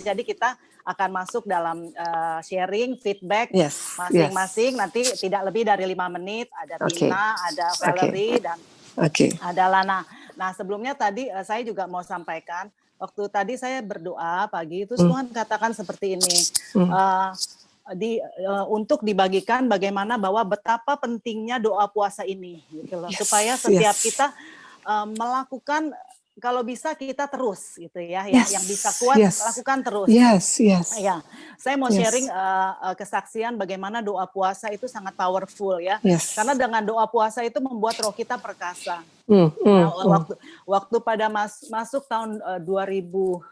Jadi kita akan masuk dalam sharing, feedback Yes, masing-masing. Nanti tidak lebih dari 5 menit. Ada Tina, ada Valerie, dan ada Lana. Nah, sebelumnya tadi saya juga mau sampaikan, waktu tadi saya berdoa pagi, terus Tuhan katakan seperti ini, untuk dibagikan bagaimana bahwa betapa pentingnya doa puasa ini, gitu loh, supaya setiap kita melakukan, kalau bisa kita terus, gitu ya, yang bisa kuat lakukan terus. Ya, saya mau sharing kesaksian bagaimana doa puasa itu sangat powerful ya, karena dengan doa puasa itu membuat roh kita perkasa. Waktu pada masuk tahun 2018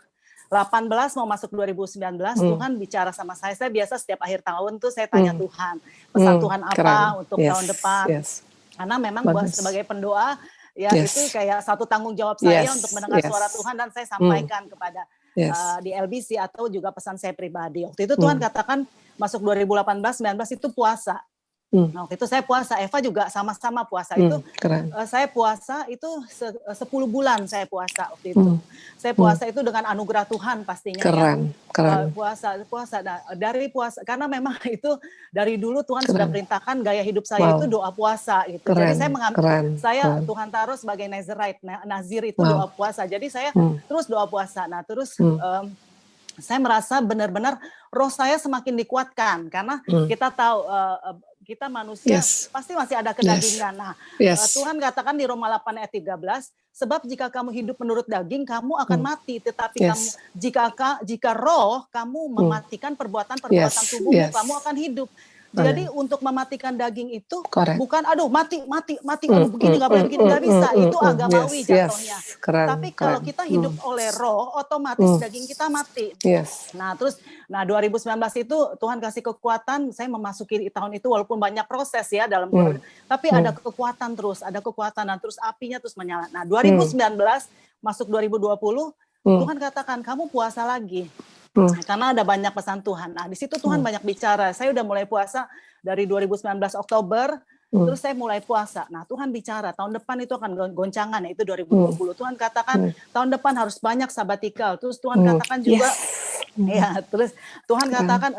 mau masuk 2019, Tuhan bicara sama saya. Saya biasa setiap akhir tahun tuh saya tanya Tuhan, pesan Tuhan apa untuk tahun depan. Karena memang buat sebagai pendoa, ya itu kayak satu tanggung jawab saya untuk mendengar suara Tuhan dan saya sampaikan kepada di LBC atau juga pesan saya pribadi. Waktu itu Tuhan katakan masuk 2018-19 itu puasa. Waktu itu saya puasa, Eva juga sama-sama puasa. Itu saya puasa itu 10 bulan saya puasa waktu itu. Saya puasa itu dengan anugerah Tuhan pastinya. Keren. Puasa. Nah, dari puasa, karena memang itu dari dulu Tuhan sudah perintahkan gaya hidup saya itu doa puasa gitu. Jadi saya mengambil, Tuhan taruh sebagai Nazirite, Nazir itu doa puasa. Jadi saya terus doa puasa. Nah, terus saya merasa benar-benar roh saya semakin dikuatkan karena kita tahu kita manusia pasti masih ada kedagingan. Nah, Tuhan katakan di Roma 8 ayat 13, sebab jika kamu hidup menurut daging, kamu akan mati. Tetapi kamu, jika roh kamu mematikan perbuatan-perbuatan tubuhmu, kamu akan hidup. Jadi untuk mematikan daging itu bukan aduh mati aduh begini nggak boleh begini, nggak bisa, itu agamawi jatuhnya. Tapi kalau kita hidup oleh roh, otomatis daging kita mati. Nah terus 2019 itu Tuhan kasih kekuatan, saya memasuki tahun itu walaupun banyak proses ya dalam keluarga, tapi ada kekuatan terus, ada kekuatan, dan terus apinya terus menyala. Nah 2019 masuk 2020 Tuhan katakan kamu puasa lagi. Karena ada banyak pesan Tuhan. Nah, di situ Tuhan banyak bicara. Saya udah mulai puasa dari 2019 Oktober, terus saya mulai puasa. Nah, Tuhan bicara, tahun depan itu akan goncangan, ya, itu 2020. Tuhan katakan tahun depan harus banyak sabatikal. Terus Tuhan katakan juga, ya, terus Tuhan katakan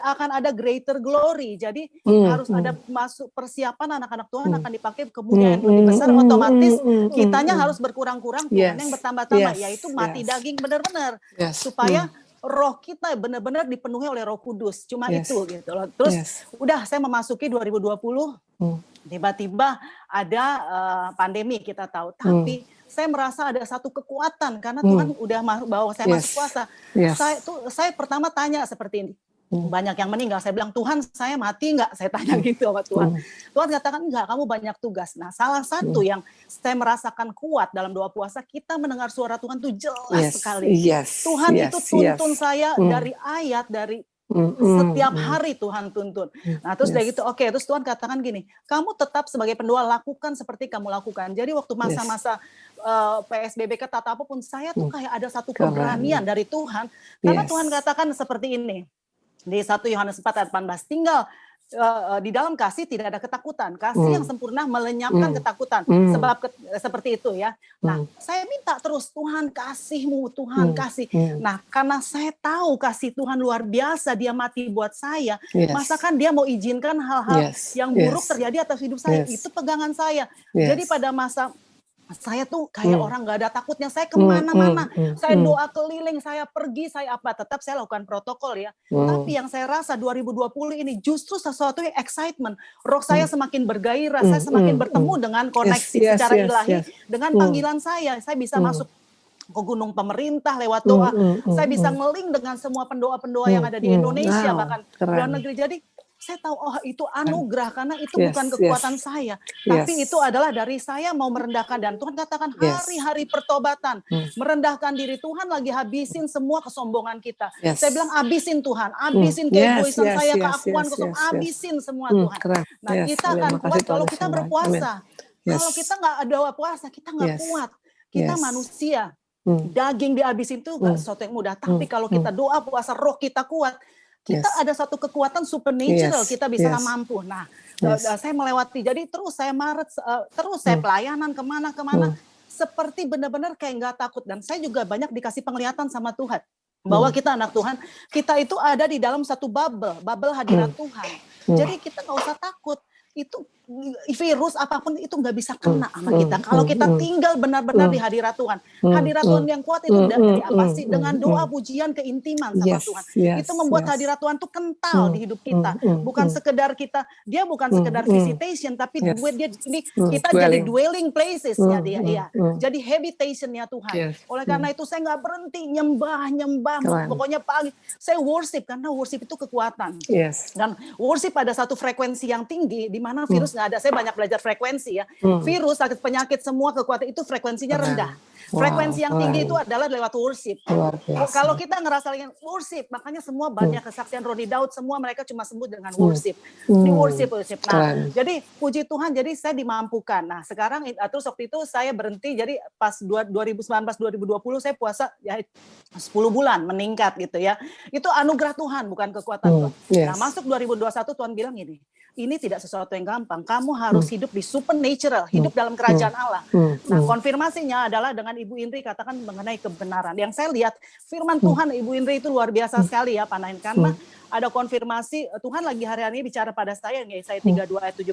akan ada greater glory. Jadi harus ada masuk persiapan anak-anak Tuhan akan dipakai kemuliaan yang lebih besar. Otomatis kitanya harus berkurang-kurang, Tuhan yang bertambah-tambah, yaitu mati daging benar-benar. Supaya roh kita benar-benar dipenuhi oleh Roh Kudus, cuma itu gitu loh. Terus udah saya memasuki 2020, tiba-tiba ada pandemi kita tahu, tapi saya merasa ada satu kekuatan karena Tuhan udah bawa saya masuk puasa. Saya pertama tanya seperti ini. Banyak yang meninggal, saya bilang Tuhan saya mati nggak? Saya tanya gitu sama Tuhan. Tuhan katakan enggak, kamu banyak tugas. Nah salah satu yang saya merasakan kuat dalam doa puasa, kita mendengar suara Tuhan tuh jelas sekali. Tuhan itu tuntun saya dari ayat, dari setiap hari Tuhan tuntun. Nah terus dari gitu, terus Tuhan katakan gini, kamu tetap sebagai pendoa lakukan seperti kamu lakukan. Jadi waktu masa-masa PSBB ketat apapun, saya tuh kayak ada satu keberanian dari Tuhan. Karena Tuhan katakan seperti ini. Di 1 Yohanes 4 ayat 18, tinggal di dalam kasih tidak ada ketakutan. Kasih yang sempurna melenyapkan ketakutan. Sebab seperti itu ya. Nah, saya minta terus, Tuhan kasih-Mu, Tuhan kasih. Nah, karena saya tahu kasih Tuhan luar biasa, Dia mati buat saya. Masakan Dia mau izinkan hal-hal yang buruk terjadi atas hidup saya? Itu pegangan saya. Jadi pada masa saya tuh kayak orang gak ada takutnya, saya kemana-mana, saya doa keliling, saya pergi, saya apa, tetap saya lakukan protokol ya. Tapi yang saya rasa 2020 ini justru sesuatu yang excitement, roh saya semakin bergairah, saya semakin bertemu dengan koneksi secara ilahi, dengan panggilan saya bisa masuk ke gunung pemerintah lewat doa, saya bisa ngeling dengan semua pendoa-pendoa yang ada di Indonesia, bahkan luar negeri. Jadi saya tahu, itu anugerah, karena itu bukan kekuatan saya, tapi itu adalah dari saya mau merendahkan. Dan Tuhan katakan hari-hari pertobatan, merendahkan diri. Tuhan lagi habisin semua kesombongan kita. Saya bilang habisin Tuhan, habisin keegoisan saya, keakuan kosong, habisin semua Tuhan. Nah kita akan kuat kalau kita berpuasa. Kalau kita nggak ada puasa, kita nggak kuat. Kita manusia, daging dihabisin itu nggak sesuatu yang mudah. Tapi kalau kita doa puasa, roh kita kuat. Kita ada satu kekuatan supernatural, kita bisa mampu. Nah, saya melewati, jadi terus saya terus saya pelayanan kemana-kemana, seperti benar-benar kayak nggak takut. Dan saya juga banyak dikasih penglihatan sama Tuhan. bahwa kita anak Tuhan, kita itu ada di dalam satu bubble hadirat Tuhan. Jadi kita nggak usah takut. Itu virus apapun itu nggak bisa kena sama kita. Kalau kita tinggal benar-benar di hadirat Tuhan. Hadirat Tuhan yang kuat itu dari apa sih? Dengan doa, pujian, keintiman sama Tuhan. Itu membuat hadirat Tuhan tuh kental di hidup kita. Bukan sekedar kita, dia bukan sekedar visitation, tapi dia ini kita jadi dwelling places ya dia. Iya. Jadi habitation-nya Tuhan. Oleh karena itu saya nggak berhenti nyembah. Pokoknya pagi saya worship karena worship itu kekuatan. Dan worship pada satu frekuensi yang tinggi di mana virus nggak ada. Saya banyak belajar frekuensi ya. Virus, sakit, penyakit, semua kekuatan itu frekuensinya rendah. Frekuensi yang tinggi itu adalah lewat worship. Kalau kita ngerasa ingin worship, makanya semua banyak kesaksian Roni Daud, semua mereka cuma sembuh dengan worship. Di worship. Nah, jadi puji Tuhan, jadi saya dimampukan. Nah, sekarang terus waktu itu saya berhenti, jadi pas 2019-2020 saya puasa ya 10 bulan meningkat gitu ya. Itu anugerah Tuhan, bukan kekuatan Tuhan. Nah, masuk 2021 Tuhan bilang ini tidak sesuatu yang gampang. Kamu harus hidup di supernatural, hidup dalam kerajaan Allah. Nah, konfirmasinya adalah dengan Ibu Indri katakan mengenai kebenaran. Yang saya lihat firman Tuhan Ibu Indri itu luar biasa sekali ya, Pak Nain. Karena ada konfirmasi Tuhan lagi hari-hari ini bicara pada saya, Yesaya 32 ayat 17,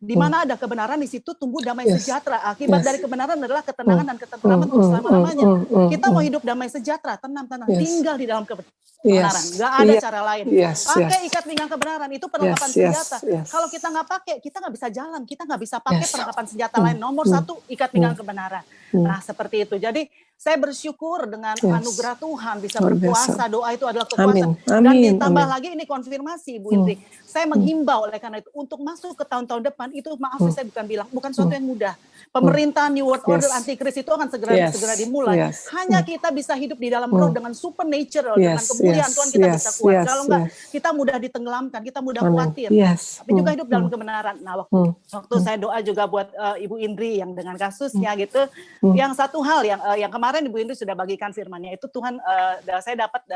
di mana ada kebenaran di situ tumbuh damai sejahtera. Akibat dari kebenaran adalah ketenangan dan ketentraman untuk selama-lamanya. Kita mau hidup damai sejahtera, tenang, tinggal di dalam kebenaran. Gak ada cara lain. Pakai ikat pinggang kebenaran, itu perlengkapan senjata. Kalau kita nggak pakai, kita nggak bisa jalan. Kita nggak bisa pakai perlengkapan senjata lain. Nomor satu, ikat pinggang kebenaran. Nah, seperti itu. Jadi saya bersyukur dengan anugerah Tuhan bisa berpuasa. Doa itu adalah kekuasaan. Dan ditambah lagi ini konfirmasi Bu Indri. Saya menghimbau oleh karena itu untuk masuk ke tahun-tahun depan itu maaf saya bukan sesuatu yang mudah. Pemerintahan New World Order Antikris itu akan segera dimulai. Hanya kita bisa hidup di dalam roh dengan supernatural, dengan kemuliaan Tuhan kita bisa kuat. Kalau enggak kita mudah ditenggelamkan, kita mudah khawatir. Tapi juga hidup dalam kebenaran. Nah, waktu saya doa juga buat Ibu Indri yang dengan kasusnya gitu. Yang satu hal yang kemarin Ibu Indri sudah bagikan firman-Nya itu Tuhan saya dapat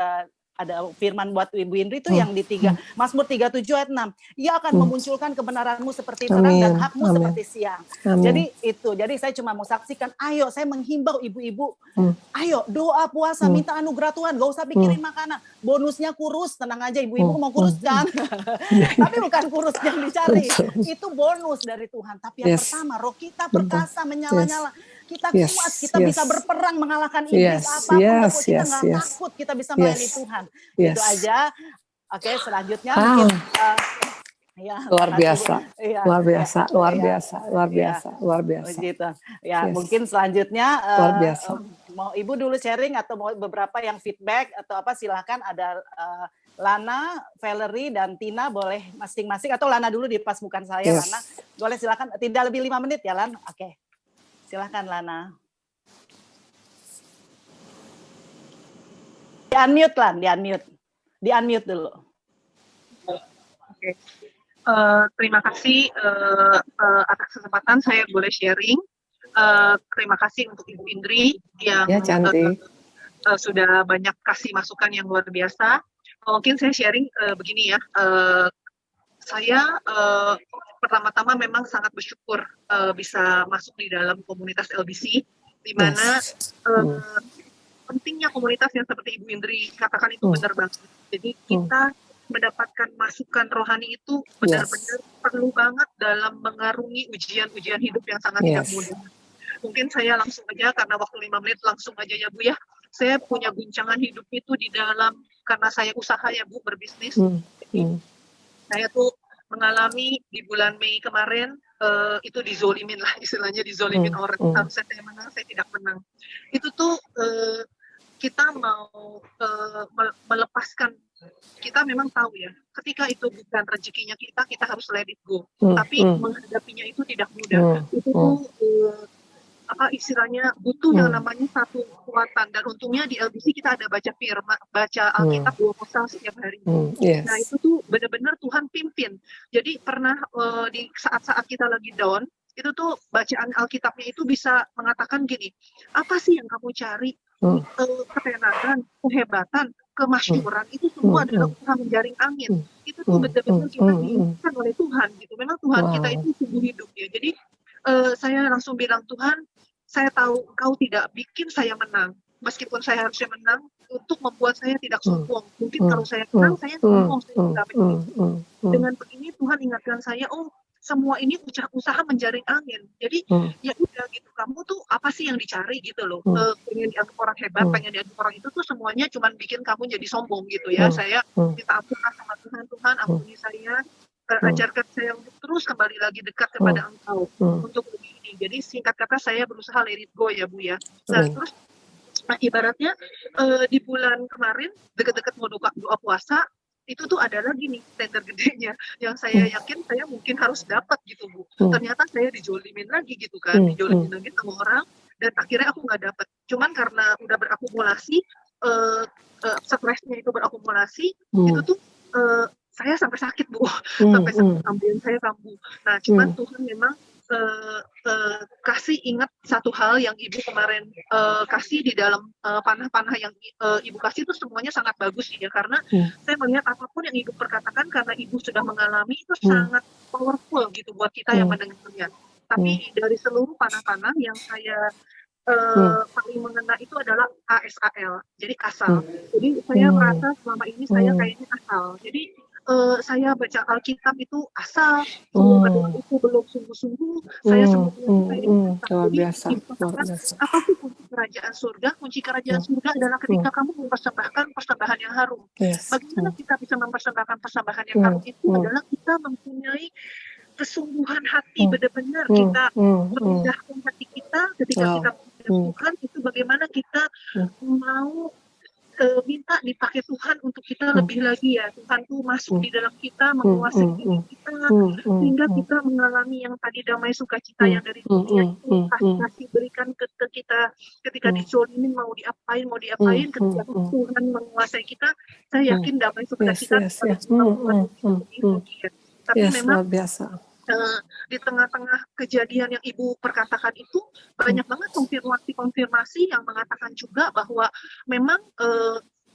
ada firman buat Ibu Indri itu yang di Mazmur 37 ayat 6. Ia akan memunculkan kebenaranmu seperti terang dan hakmu seperti siang. Jadi saya cuma mau saksikan, ayo saya menghimbau ibu-ibu, ayo doa puasa minta anugerah Tuhan, gak usah pikirin makanan. Bonusnya kurus, tenang aja ibu-ibu mau kurus kan. Tapi bukan kurus yang dicari. Itu bonus dari Tuhan. Tapi yang pertama, roh kita perkasa menyala-nyala. Kita kuat, kita bisa berperang mengalahkan iblis apapun, kita nggak takut, kita bisa melayani Tuhan. Itu aja. Oke, selanjutnya mungkin luar biasa. Begitu. Ya, mungkin selanjutnya mau Ibu dulu sharing atau mau beberapa yang feedback atau apa silakan ada Lana, Valerie dan Tina boleh masing-masing atau Lana dulu di pas bukan saya Lana. Boleh silakan tidak lebih 5 menit ya Lan. Oke. Silahkan Lana. Di-unmute Lan, di-unmute. Di-unmute dulu. Oke. Terima kasih atas kesempatan saya boleh sharing. Terima kasih untuk Ibu Indri yang sudah banyak kasih masukan yang luar biasa. Mungkin saya sharing begini ya. Saya pertama-tama memang sangat bersyukur bisa masuk di dalam komunitas LBC, di mana pentingnya komunitas yang seperti Ibu Indri katakan itu benar banget. Jadi kita mendapatkan masukan rohani itu benar-benar perlu banget dalam mengarungi ujian-ujian hidup yang sangat tidak mudah. Mungkin saya langsung aja, karena waktu 5 menit langsung aja ya Bu ya. Saya punya guncangan hidup itu di dalam, karena saya usaha ya Bu, berbisnis. Saya tuh mengalami di bulan Mei kemarin itu dizolimin lah, istilahnya dizolimin orang. Harusnya saya menang, saya tidak menang. Itu tuh kita mau melepaskan, kita memang tahu ya, ketika itu bukan rezekinya kita harus let it go. Tapi menghadapinya itu tidak mudah. Itu tuh istilahnya butuh yang namanya satu kekuatan, dan untungnya di LBC kita ada baca firman, baca Alkitab 2 pasal setiap hari. Nah itu tuh benar-benar Tuhan pimpin. Jadi pernah di saat-saat kita lagi down, itu tuh bacaan Alkitabnya itu bisa mengatakan gini, apa sih yang kamu cari? Ketenaran, kehebatan, kemasyhuran, itu semua adalah usaha menjaring angin. Itu tuh benar-benar kita diinginkan oleh Tuhan gitu. Memang Tuhan kita itu sungguh hidup ya. Jadi saya langsung bilang, Tuhan, saya tahu Engkau tidak bikin saya menang, meskipun saya harusnya menang, untuk membuat saya tidak sombong. Mungkin kalau saya menang, saya sombong, saya tidak begitu. Dengan begini Tuhan ingatkan saya, oh semua ini usaha menjaring angin. Jadi ya udah gitu, kamu tuh apa sih yang dicari gitu loh. Pengen dianggap orang hebat, pengen dianggap orang itu tuh semuanya cuman bikin kamu jadi sombong gitu ya. Saya minta ampunan sama Tuhan, Tuhan ampuni saya, ajarkan saya untuk terus kembali lagi dekat kepada Engkau untuk lebih ini. Jadi singkat kata saya berusaha let it go ya Bu ya. Nah terus ibaratnya di bulan kemarin deket-deket mau doa puasa, itu tuh ada lagi nih tender gedenya yang saya yakin saya mungkin harus dapat gitu Bu. Ternyata saya dijolimin lagi gitu kan, dijolimin lagi sama orang, dan akhirnya aku nggak dapat. Cuman karena udah berakumulasi, stresnya itu berakumulasi, itu tuh saya sampai sakit Bu, sampai sakit ambil saya kambuh. Nah cuman Tuhan memang kasih ingat satu hal yang Ibu kemarin kasih di dalam panah-panah yang Ibu kasih itu semuanya sangat bagus ya, karena saya melihat apapun yang Ibu perkatakan karena Ibu sudah mengalami itu sangat powerful gitu buat kita yang mendengarnya. Tapi dari seluruh panah-panah yang saya paling mengena itu adalah ASAL, jadi asal. Jadi saya merasa selama ini saya kayaknya asal. Jadi saya baca Alkitab itu asal, berdoa itu belum sungguh-sungguh, saya semuanya luar biasa. apa sih kunci kerajaan surga? Kunci kerajaan surga adalah ketika kamu mempersembahkan persembahan yang harum. Bagaimana kita bisa mempersembahkan persembahan yang harum itu adalah kita mempunyai kesungguhan hati, benar-benar kita merendahkan hati kita ketika kita Tuhan, itu bagaimana kita mau minta dipakai Tuhan untuk kita lebih lagi ya. Tuhan tuh masuk di dalam kita, menguasai diri kita, sehingga kita mengalami yang tadi damai sukacita yang dari dunia itu kasih berikan ke kita ketika dizolimin mau diapain, ketika Tuhan menguasai kita, saya yakin damai sukacita tapi memang luar biasa. Di tengah-tengah kejadian yang Ibu perkatakan itu banyak banget konfirmasi yang mengatakan juga bahwa memang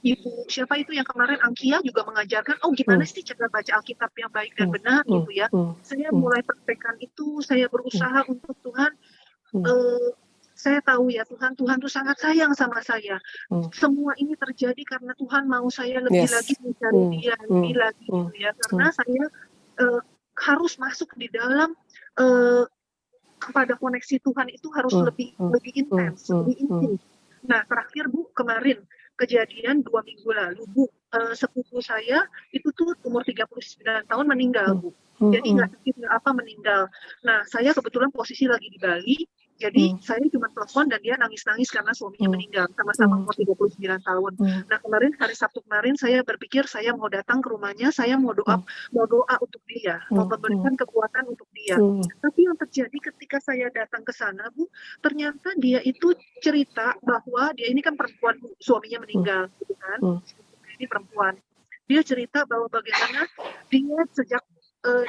Ibu siapa itu yang kemarin Angkia juga mengajarkan gimana sih cara baca Alkitab yang baik dan benar gitu ya. Saya mulai praktekkan itu, saya berusaha untuk Tuhan. Saya tahu ya Tuhan tuh sangat sayang sama saya. Semua ini terjadi karena Tuhan mau saya lebih lagi mencari Dia, lebih lagi gitu ya. Karena saya harus masuk di dalam kepada koneksi Tuhan itu harus lebih intens, lebih intim. Nah terakhir Bu, kemarin kejadian 2 minggu lalu Bu, sepupu saya itu tuh umur 39 tahun meninggal Bu. Jadi nggak sakit nggak apa meninggal. Nah saya kebetulan posisi lagi di Bali. Jadi saya cuma telepon dan dia nangis-nangis karena suaminya meninggal, sama-sama umur 39 tahun. Nah kemarin hari Sabtu kemarin saya berpikir saya mau datang ke rumahnya, saya mau doa untuk dia, mau memberikan kekuatan untuk dia. Tapi yang terjadi ketika saya datang ke sana Bu, ternyata dia itu cerita bahwa dia ini kan perempuan Bu, suaminya meninggal, gitu kan? Ini perempuan. Dia cerita bahwa bagaimana dia sejak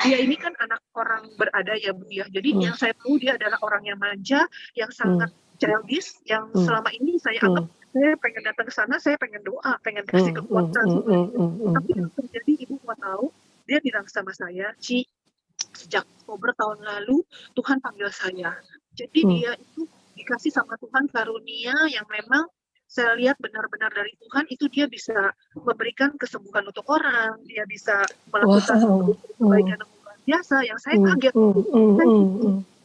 dia ini kan anak orang berada ya Bu ya. Jadi yang saya tahu dia adalah orang yang manja, yang sangat childish, yang selama ini saya anggap saya pengen datang ke sana, saya pengen doa, pengen kasih kekuatan. Tapi yang terjadi Ibu mau tahu, dia bilang sama saya, Ci, sejak Oktober tahun lalu Tuhan panggil saya. Jadi dia itu dikasih sama Tuhan karunia yang memang saya lihat benar-benar dari Tuhan itu dia bisa memberikan kesembuhan untuk orang, dia bisa melakukan kebaikan yang luar biasa yang saya kaget.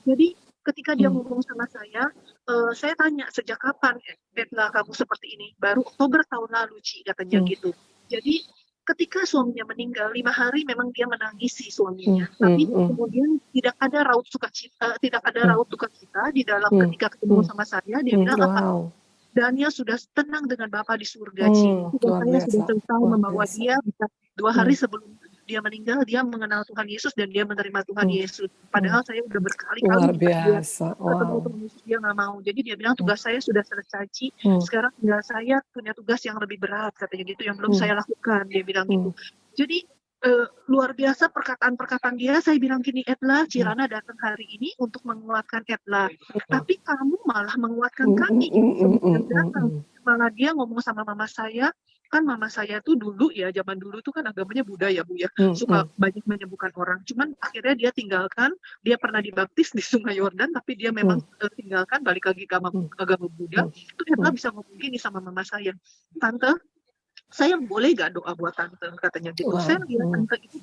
Jadi ketika dia ngomong sama saya tanya sejak kapan Edla kamu seperti ini? Baru Oktober tahun lalu Ci katanya gitu. Jadi ketika suaminya meninggal 5 hari memang dia menangisi suaminya, tapi kemudian tidak ada raut sukacita, tidak ada raut sukacita di dalam ketika ketemu sama saya. Dia bilang apa? Daniel sudah tenang dengan Bapa di surga, Ci. Dan saya sudah selesai membawa dia bisa 2 hari sebelum dia meninggal, dia mengenal Tuhan Yesus dan dia menerima Tuhan Yesus. Padahal saya udah berkali-kali dia ketemu Tuhan Yesus, dia nggak mau. Jadi dia bilang tugas saya sudah selesai, Ci. Sekarang tinggal saya punya tugas yang lebih berat, katanya gitu, yang belum saya lakukan. Dia bilang gitu. Jadi luar biasa perkataan-perkataan dia. Saya bilang gini, Edla, Cirana datang hari ini untuk menguatkan Edla, tapi kamu malah menguatkan kami. Malah dia ngomong sama mama saya, kan mama saya tuh dulu ya, zaman dulu tuh kan agamanya Buddha ya Bu ya, suka banyak menyembuhkan orang. Cuman akhirnya dia tinggalkan, dia pernah dibaptis di Sungai Yordan, tapi dia memang tinggalkan, balik lagi ke agama Buddha. Itu dia bisa ngomong gini sama mama saya, "Tante, saya boleh gak doa buat tante," katanya gitu. Saya lihat tante itu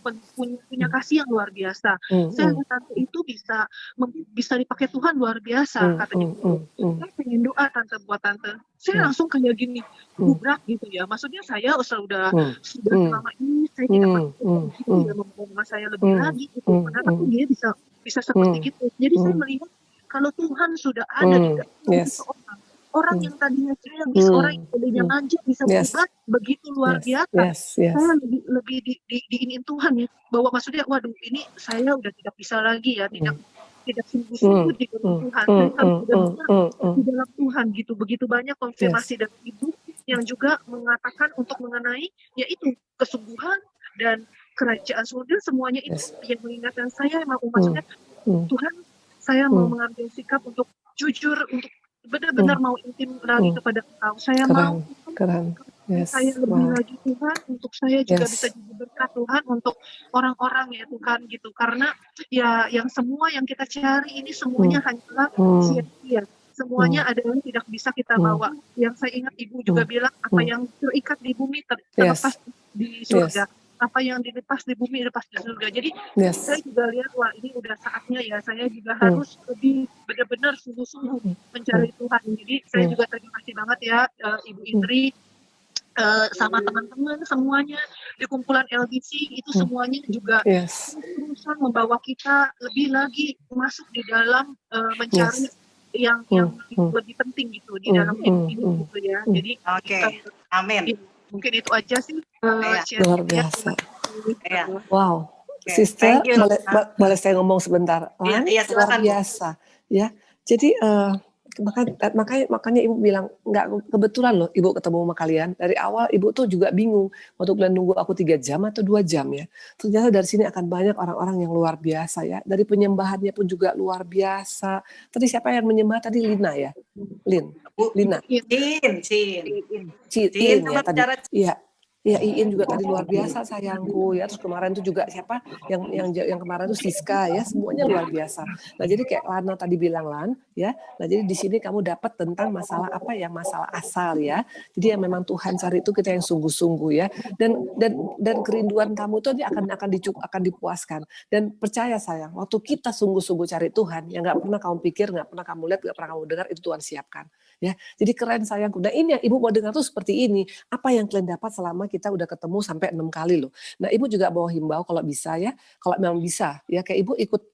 punya kasih yang luar biasa. Saya lihat tante itu bisa dipakai Tuhan luar biasa, katanya gitu. Saya pengen doa tante buat tante. Saya langsung kayak gini, gubrak gitu ya. Maksudnya saya sudah selama ini saya tidak pernah gitu ya membawa saya lebih lagi gitu. Kenapa tuh dia bisa seperti itu? Jadi saya melihat kalau Tuhan sudah ada di dalam seseorang, orang yang tadinya cilegis, orang yang tadinya manja bisa berubah begitu luar biasa. Saya lebih diinin Tuhan ya, bahwa maksudnya waduh ini saya udah tidak bisa lagi ya, tidak sungguh-sungguh di dalam Tuhan, saya harus benar-benar di dalam Tuhan gitu. Begitu banyak konfirmasi dari Ibu yang juga mengatakan untuk mengenai yaitu kesungguhan dan kerajaan surga, semuanya itu yang mengingatkan saya maksudnya Tuhan, saya mau mengambil sikap untuk jujur, untuk benar-benar mau intim lagi kepada Engkau. Saya mau saya lebih lagi Tuhan, untuk saya juga bisa jadi berkat Tuhan untuk orang-orang ya Tuhan gitu. Karena ya yang semua yang kita cari ini semuanya hanyalah sia-sia. Semuanya adalah tidak bisa kita bawa. Yang saya ingat Ibu juga bilang, apa yang terikat di bumi terlepas di surga. Apa yang dilepas di bumi lepas di surga. Jadi saya juga lihat, wah ini udah saatnya ya, saya juga harus lebih benar-benar sungguh-sungguh mencari Tuhan. Jadi saya juga terima kasih banget ya Ibu Indri, sama teman-teman semuanya di kumpulan LBC itu semuanya juga berusaha membawa kita lebih lagi masuk di dalam mencari yang lebih penting gitu di dalam hidup ini gitu ya. Jadi amin. Mungkin itu aja sih. Luar biasa. Wow, Sister, boleh saya ngomong sebentar? Iya, luar biasa. Ya, jadi makanya Ibu bilang nggak kebetulan loh Ibu ketemu sama kalian. Dari awal Ibu tuh juga bingung waktu kalian nunggu aku 3 jam atau 2 jam ya. Ternyata dari sini akan banyak orang-orang yang luar biasa ya. Dari penyembahannya pun juga luar biasa. Tadi siapa yang menyembah tadi? Lina ya, Lina. Cin ya tadi. Iya. Ya Iin juga tadi luar biasa sayangku ya. Terus kemarin tuh juga siapa yang kemarin tuh Siska ya, semuanya luar biasa. Nah jadi kayak Lana tadi bilang Lan ya. Nah jadi di sini kamu dapat tentang masalah apa ya, masalah asal ya. Jadi yang memang Tuhan cari itu kita yang sungguh-sungguh ya. Dan kerinduan kamu tuh akan dipuaskan. Dan percaya sayang, waktu kita sungguh-sungguh cari Tuhan, yang nggak pernah kamu pikir, nggak pernah kamu lihat, nggak pernah kamu dengar, itu Tuhan siapkan. Ya, jadi keren sayangku. Nah ini yang Ibu mau dengar tuh seperti ini. Apa yang kalian dapat selama kita udah ketemu sampai 6 kali loh. Nah Ibu juga bawa himbau kalau bisa ya, kalau memang bisa ya kayak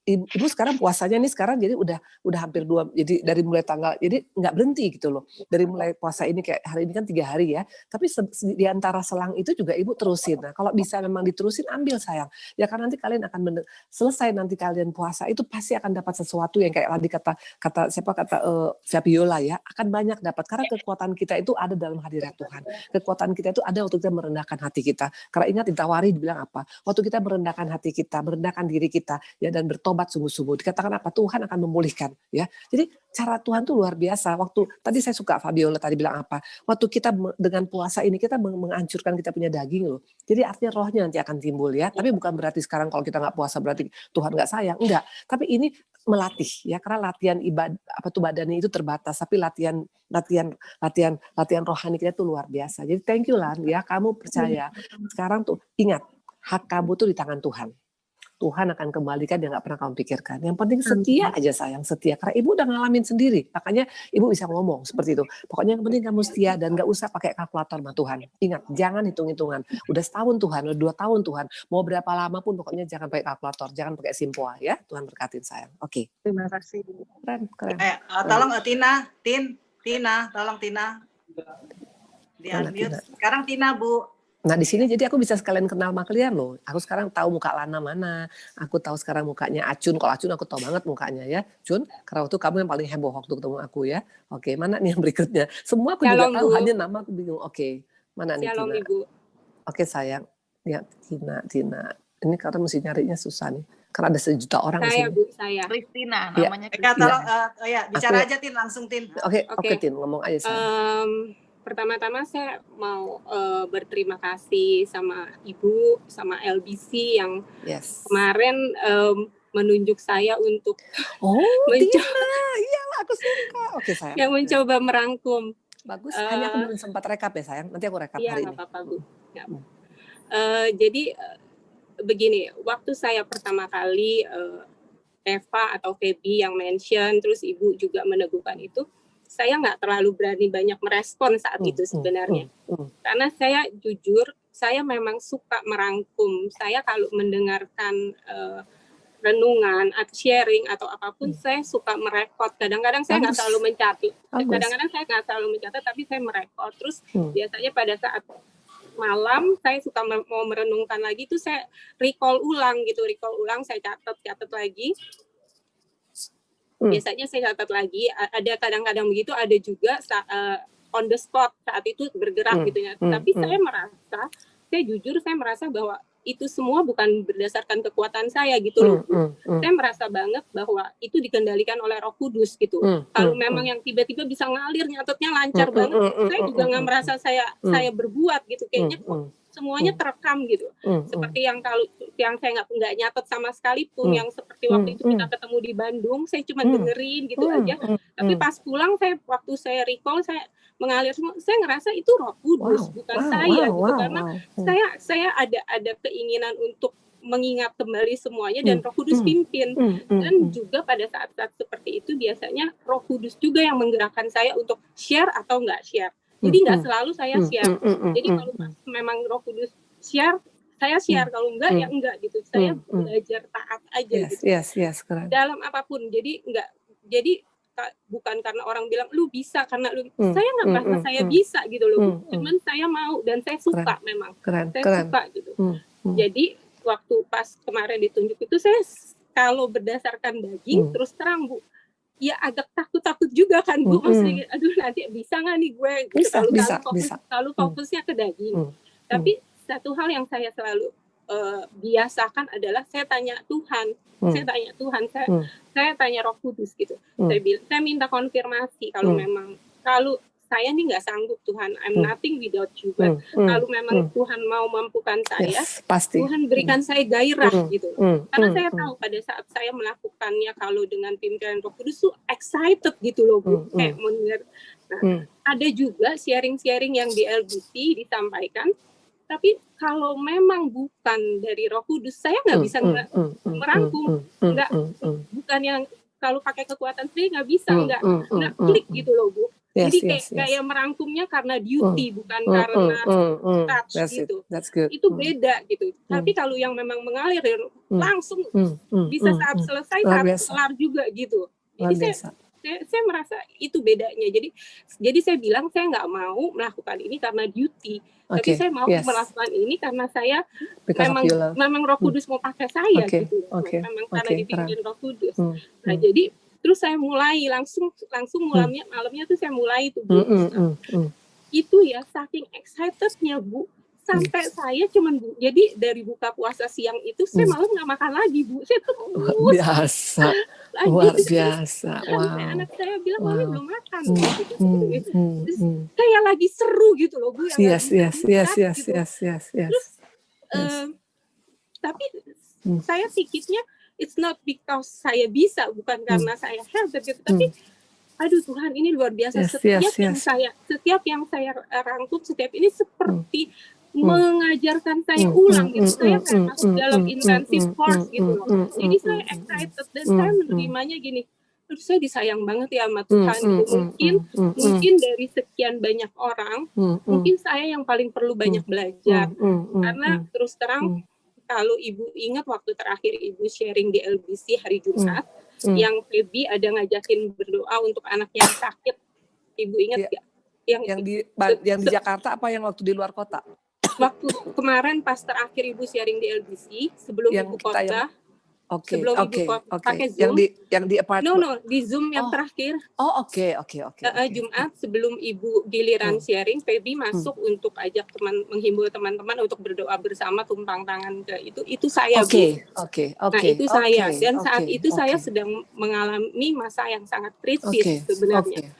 Ibu sekarang puasanya nih sekarang jadi udah hampir 2, jadi dari mulai tanggal, jadi nggak berhenti gitu loh. Dari mulai puasa ini kayak hari ini kan 3 hari ya, tapi di antara selang itu juga Ibu terusin. Nah kalau bisa memang diterusin, ambil sayang. Ya karena nanti kalian akan selesai nanti kalian puasa itu pasti akan dapat sesuatu yang kayak tadi kata Fabiola ya, akan banyak dapat karena kekuatan kita itu ada dalam hadirat Tuhan. Kekuatan kita itu ada waktu kita merendahkan hati kita. Karena ingat ditawari dibilang apa? Waktu kita merendahkan hati kita, merendahkan diri kita ya dan bertobat sungguh-sungguh. Dikatakan apa? Tuhan akan memulihkan ya. Jadi cara Tuhan tuh luar biasa. Waktu tadi saya suka Fabiola tadi bilang apa? Waktu kita dengan puasa ini kita menghancurkan kita punya daging loh. Jadi artinya rohnya nanti akan timbul ya. Tapi bukan berarti sekarang kalau kita nggak puasa berarti Tuhan nggak sayang. Enggak. Tapi ini melatih ya, karena latihan ibadah badannya itu terbatas, tapi latihan rohani kita itu luar biasa. Jadi thank you Lan ya, kamu percaya sekarang tuh ingat hak kamu tuh di tangan Tuhan. Tuhan akan kembalikan yang nggak pernah kamu pikirkan. Yang penting setia aja sayang, setia. Karena Ibu udah ngalamin sendiri, makanya Ibu bisa ngomong seperti itu. Pokoknya yang penting kamu setia dan nggak usah pakai kalkulator sama Tuhan. Ingat, jangan hitung-hitungan. Udah setahun Tuhan, udah 2 tahun Tuhan. Mau berapa lama pun pokoknya jangan pakai kalkulator, jangan pakai Simpoa ya. Tuhan berkatin sayang. Oke. Terima kasih. Keren. Tolong Tina, tolong Tina. Di unmute. Sekarang Tina Bu. Nah di sini jadi aku bisa sekalian kenal sama kalian loh. Aku sekarang tahu muka Lana mana. Aku tahu sekarang mukanya Acun. Kalau Acun aku tahu banget mukanya ya. Cun, karena waktu kamu yang paling heboh waktu ketemu aku ya. Oke, mana nih yang berikutnya? Semua aku juga tahu, hanya nama aku bingung. Oke, mana nih Tina? Ibu. Oke sayang. Ya Tina. Ini karena mesti nyarinya susah nih. Karena ada 1 juta orang di sini. Bu, saya. Kristina namanya. Tolong bicara aja Tin, langsung Tin. Oke Tin, ngomong aja sayang. pertama-tama saya mau berterima kasih sama Ibu, sama LBC yang kemarin menunjuk saya untuk iyalah aku suka. Oke sayang. Yang mencoba merangkum. Bagus. Hanya aku belum sempat rekap ya sayang. Nanti aku rekap hari ini. Iya nggak apa-apa Bu. Jadi begini, waktu saya pertama kali Eva atau Feby yang mention, terus Ibu juga meneguhkan itu, saya nggak terlalu berani banyak merespon saat itu sebenarnya. Karena saya jujur, saya memang suka merangkum. Saya kalau mendengarkan renungan, sharing atau apapun, saya suka merekod. Kadang-kadang saya nggak selalu mencatat. Kadang-kadang saya nggak selalu mencatat, tapi saya merekod. Terus biasanya pada saat malam saya suka mau merenungkan lagi, itu saya recall ulang, saya catat lagi. Biasanya saya catat lagi. Ada kadang-kadang begitu, ada juga on the spot saat itu bergerak gitu ya. Tapi saya jujur merasa bahwa itu semua bukan berdasarkan kekuatan saya gitu loh. Saya merasa banget bahwa itu dikendalikan oleh Roh Kudus gitu. Kalau memang yang tiba-tiba bisa ngalir, nyatetnya lancar banget, saya juga nggak merasa saya berbuat gitu. Kayaknya semuanya terekam gitu. Seperti yang saya nggak nyatet sama sekali pun, yang seperti waktu itu kita ketemu di Bandung, saya cuma dengerin gitu aja. Tapi pas pulang waktu saya recall, saya mengalir semua, saya ngerasa itu Roh Kudus, bukan saya gitu. Karena saya ada keinginan untuk mengingat kembali semuanya, dan Roh Kudus pimpin. Dan juga pada saat-saat seperti itu biasanya Roh Kudus juga yang menggerakkan saya untuk share atau nggak share. Jadi nggak selalu saya share. Jadi kalau memang Roh Kudus share, saya share. Kalau enggak ya enggak gitu. Saya belajar taat aja gitu. Keren. Dalam apapun. Jadi bukan karena orang bilang lu bisa, karena saya nggak merasa saya bisa gitu loh. Cuman saya mau dan saya suka. Memang saya suka gitu. Jadi waktu pas kemarin ditunjuk itu, saya kalau berdasarkan daging terus terang Bu, ya agak takut juga kan Bu, maksudnya aduh nanti bisa nggak nih gue kalau fokusnya ke daging. Tapi satu hal yang saya selalu biasakan adalah saya tanya Tuhan, saya tanya Roh Kudus gitu. Saya minta konfirmasi kalau saya nih nggak sanggup Tuhan, I'm nothing without you. Kalau memang Tuhan mau mampukan saya, pasti. Tuhan berikan saya gairah gitu. Karena saya tahu pada saat saya melakukannya kalau dengan pimpinan Roh Kudus tuh excited gitu loh Bu. Kayak mendengar. Ada juga sharing-sharing yang di LBC disampaikan, tapi kalau memang bukan dari Roh Kudus, saya nggak bisa merangkum, bukan yang kalau pakai kekuatan sendiri nggak bisa, nggak klik gitu loh Bu. Jadi kayak merangkumnya karena duty, bukan karena touch gitu. Itu beda gitu. Tapi kalau yang memang mengalir langsung bisa saat selesai, saat kelar juga gitu. Jadi saya merasa itu bedanya. Jadi saya bilang saya nggak mau melakukan ini karena duty, tapi saya mau melakukan ini karena saya memang Roh Kudus mau pakai saya gitu. Memang karena dipimpin Roh Kudus. Nah jadi terus saya mulai langsung malamnya tuh saya mulai tuh Bu. Itu ya saking excitednya Bu, sampai saya cuman jadi dari buka puasa siang itu saya malam nggak makan lagi Bu. Saya terus luar biasa. Sampai anak saya bilang Mami belum makan gitu. Terus kayak lagi seru gitu loh Bu. Yes. Terus tapi saya pikirnya it's not because saya bisa, bukan karena saya hebat gitu, tapi aduh Tuhan ini luar biasa. Setiap yang saya rangkum, setiap ini seperti mengajarkan saya ulang gitu. Saya kayak masuk dalam intensive course gitu loh. Jadi saya excited dan saya menerimanya gini, aduh saya disayang banget ya sama Tuhan gitu. Mungkin dari sekian banyak orang, mungkin saya yang paling perlu banyak belajar. Karena terus terang, kalau Ibu ingat waktu terakhir Ibu sharing di LBC hari Jumat, yang Feby ada ngajakin berdoa untuk anak yang sakit. Ibu ingat nggak? Yang di Jakarta apa yang waktu di luar kota? Waktu kemarin pas terakhir Ibu sharing di LBC sebelum Ibu kota. Sebelum Ibu pakai Zoom. Yang di apartemen. No, di Zoom yang terakhir. Oke. Jumat sebelum Ibu giliran sharing, Feby masuk untuk ajak menghimbau teman-teman untuk berdoa bersama, tumpang tangan ke itu saya, Bu. Nah, itu saya. Dan saat itu saya sedang mengalami masa yang sangat kritis sebenarnya.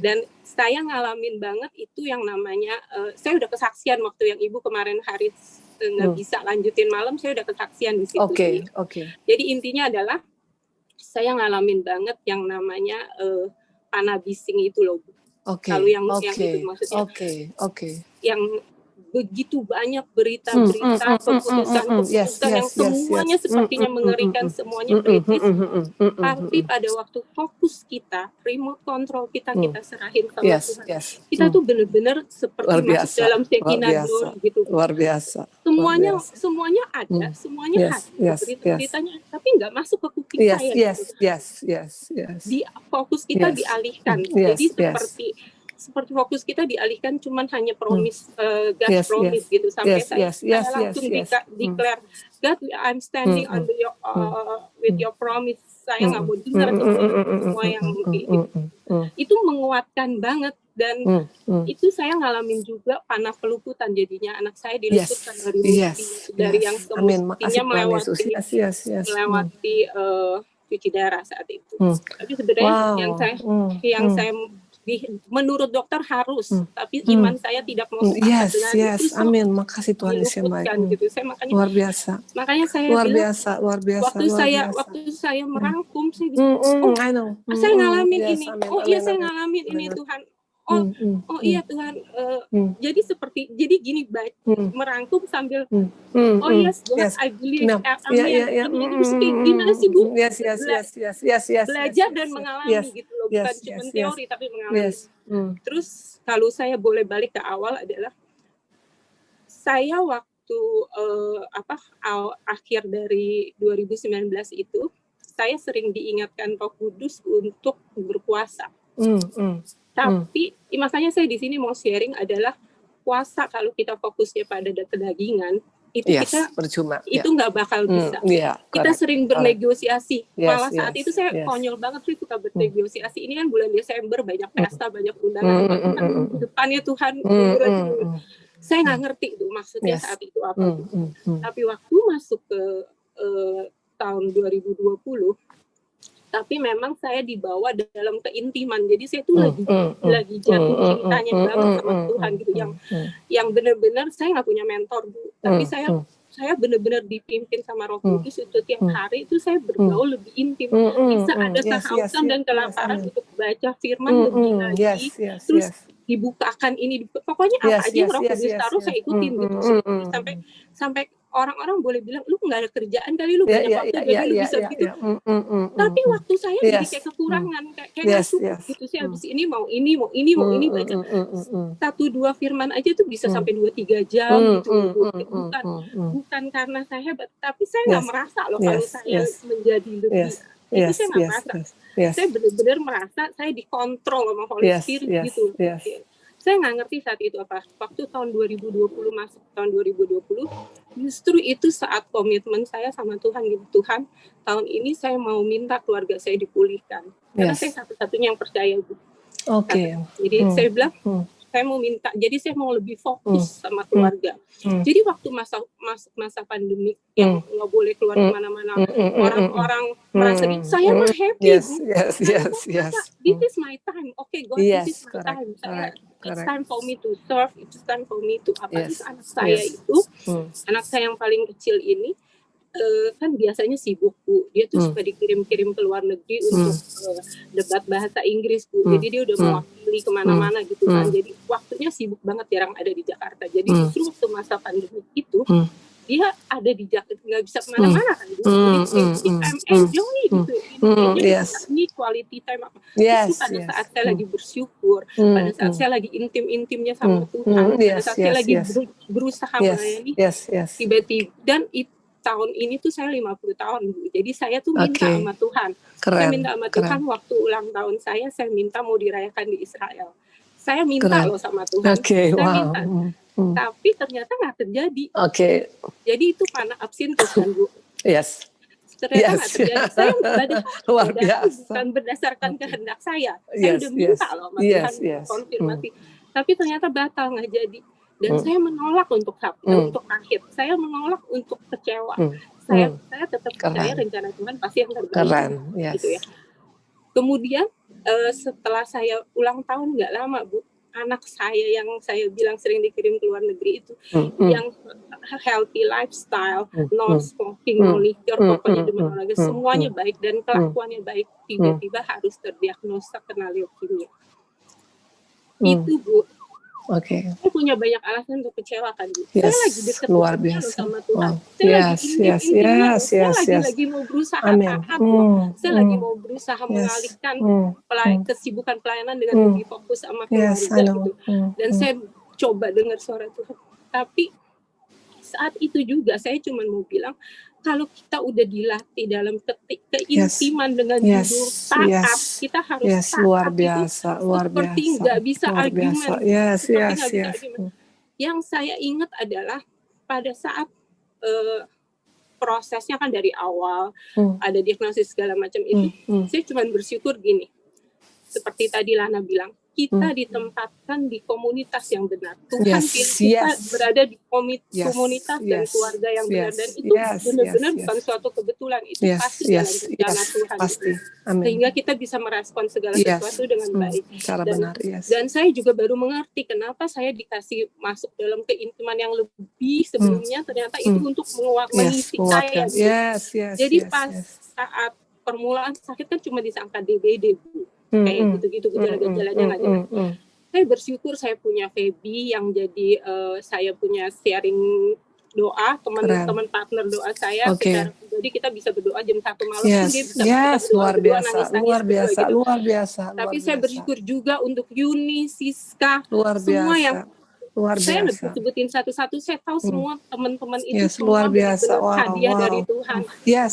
Dan saya ngalamin banget itu yang namanya, saya udah kesaksian waktu yang Ibu kemarin hari nggak bisa lanjutin malam, saya udah kesaksian di situ. Jadi intinya adalah saya ngalamin banget yang namanya panah bising itu loh, Bu. Kalau yang itu maksudnya yang begitu banyak berita-berita keputusan yang semuanya sepertinya mengerikan, semuanya kritis. Tapi pada waktu fokus kita, remote control kita serahin sama Tuhan. Kita tuh benar-benar seperti masuk dalam Shekinah glory gitu. Luar biasa. Semuanya ada, semuanya ada berita-beritanya, tapi nggak masuk ke kuping saya. Di fokus kita dialihkan. Jadi seperti fokus kita dialihkan cuman hanya promise, God promise gitu, sampai saya langsung declare, God, I'm standing under your with your promise. Saya nggak mau dengar semua yang gitu. Itu menguatkan banget. Dan itu saya ngalamin juga panah peluputan, jadinya anak saya diluputkan dari yang semestinya melewati cuci darah saat itu. Tapi sebenarnya yang saya menurut dokter harus, tapi iman saya tidak mau sepakat dengan itu. Amin. Makasih Tuhan Yesus yang baik. Gitu. Saya luar biasa. Makanya saya luar bilang, biasa. Waktu saya merangkum, saya bisa, saya ngalamin ini. Saya ngalamin ini Tuhan. Iya Tuhan. Jadi gini, baik merangkum sambil yes God, I believe. Gimana sih Bu? Belajar dan mengalami gitu loh, bukan cuma teori tapi mengalami. Terus kalau saya boleh balik ke awal adalah saya waktu akhir dari 2019 itu saya sering diingatkan Roh Kudus untuk berpuasa. Tapi makanya saya di sini mau sharing adalah puasa kalau kita fokusnya pada kedagingan itu kita percuma. Itu nggak bakal bisa. Kita sering bernegosiasi. Malah saat itu saya konyol banget sih suka bernegosiasi. Ini kan bulan Desember, banyak pesta, banyak undangan. Depannya Tuhan saya nggak ngerti tuh maksudnya saat itu apa. Tapi waktu masuk ke tahun 2020, tapi memang saya dibawa dalam keintiman. Jadi saya tuh lagi jatuh cintanya banget sama Tuhan gitu. Yang benar-benar saya nggak punya mentor, Bu. Tapi saya benar-benar dipimpin sama Roh Kudus itu tiap hari itu saya bergaul lebih intim. Bisa ada kehausan dan kelaparan untuk baca firman lebih lagi. Terus dibukakan ini, pokoknya apa aja yang Roh Kudus taruh saya ikutin gitu. Sampai orang-orang boleh bilang, lu nggak ada kerjaan kali, lu banyak waktu, jadi lu bisa gitu. Tapi waktu saya jadi kayak kekurangan, kayak nggak cukup gitu. Saya habis ini mau ini baca 1-2 firman aja tuh bisa sampai 2-3 jam gitu. Bukan karena saya hebat, tapi saya nggak merasa loh kalau saya menjadi lebih. Itu saya nggak merasa. Saya benar-benar merasa saya dikontrol sama Holy Spirit gitu. Saya nggak ngerti saat itu apa. Waktu tahun 2020 masuk tahun 2020, justru itu saat komitmen saya sama Tuhan gitu. Tuhan, tahun ini saya mau minta keluarga saya dipulihkan. Karena saya satu-satunya yang percaya, Bu. Jadi saya bilang, saya mau minta. Jadi saya mau lebih fokus sama keluarga. Jadi waktu masa pandemi yang nggak boleh keluar kemana-mana, orang-orang merasa saya mah happy. This is my time. God, this is my time. It's time for me to serve. It's time for me to apalagi anak saya itu, anak saya yang paling kecil ini. Kan biasanya sibuk, Bu. Dia tuh suka dikirim-kirim ke luar negeri untuk debat bahasa Inggris, Bu. Jadi dia udah mewakili kemana-mana gitu kan. Jadi waktunya sibuk banget, jarang ada di Jakarta. Jadi justru waktu masa pandemi itu dia ada di Jakarta, nggak bisa kemana-mana kan. Jadi I'm enjoy gitu. Ini quality time apa. Itu pada saat saya lagi bersyukur, pada saat saya lagi intim-intimnya sama Tuhan, pada saat saya lagi berusaha melayani, tiba-tiba dan itu tahun ini tuh saya 50 tahun, Bu. Jadi saya tuh minta sama Tuhan. Saya minta sama Tuhan waktu ulang tahun saya minta mau dirayakan di Israel. Saya minta loh sama Tuhan. Saya minta. Tapi ternyata nggak terjadi. Jadi itu panah absintus kan, Bu. ternyata nggak terjadi. Saya luar biasa. bukan berdasarkan kehendak saya udah minta loh sama Tuhan konfirmasi, tapi ternyata batal, nggak jadi. Dan saya menolak untuk akhir, saya menolak untuk kecewa. Saya tetap percaya rencana Tuhan pasti yang terbaik. Gitu ya. Kemudian setelah saya ulang tahun nggak lama, Bu, anak saya yang saya bilang sering dikirim ke luar negeri itu, yang healthy lifestyle, no smoking, no liquor, pokoknya demen olahraga, semuanya baik dan kelakuannya baik, tiba-tiba harus terdiagnosa kena leukemia. Itu, Bu. Saya punya banyak alasan untuk kecewa kan, Bu. Saya lagi dekat luar biasa sama Tuhan. Saya lagi mau berusaha taat loh. Saya lagi mau berusaha mengalihkan kesibukan pelayanan dengan lebih fokus sama keluarga gitu. Dan saya coba dengar suara Tuhan. Tapi saat itu juga saya cuma mau bilang, kalau kita udah dilatih dalam keintiman dengan judul taat, kita harus taat. Luar biasa, seperti nggak bisa argumen. Yang saya ingat adalah pada saat prosesnya kan dari awal ada diagnosis segala macam itu, saya cuma bersyukur gini, seperti tadi Lana bilang, kita ditempatkan di komunitas yang benar. Tuhan kita berada di komunitas dan keluarga yang benar, dan itu benar-benar bukan suatu kebetulan, itu pasti dalam rencana Tuhan. Sehingga kita bisa merespon segala sesuatu dengan baik. Dan saya juga baru mengerti kenapa saya dikasih masuk dalam keintiman yang lebih sebelumnya, ternyata itu untuk mengisi saya. Jadi pas saat permulaan sakit kan cuma disangka DBD, Bu. Kayak gitu-gitu gejala-gejalanya nggak jelas. Saya bersyukur saya punya Feby yang jadi saya punya sharing doa, teman-teman partner doa saya. Jadi kita bisa berdoa jam 1 malam. Luar biasa. Tapi saya bersyukur juga untuk Yuni, Siska, semua yang saya lebih sebutin satu-satu. Saya tahu semua teman-teman itu semua benar-benar hadiah dari Tuhan.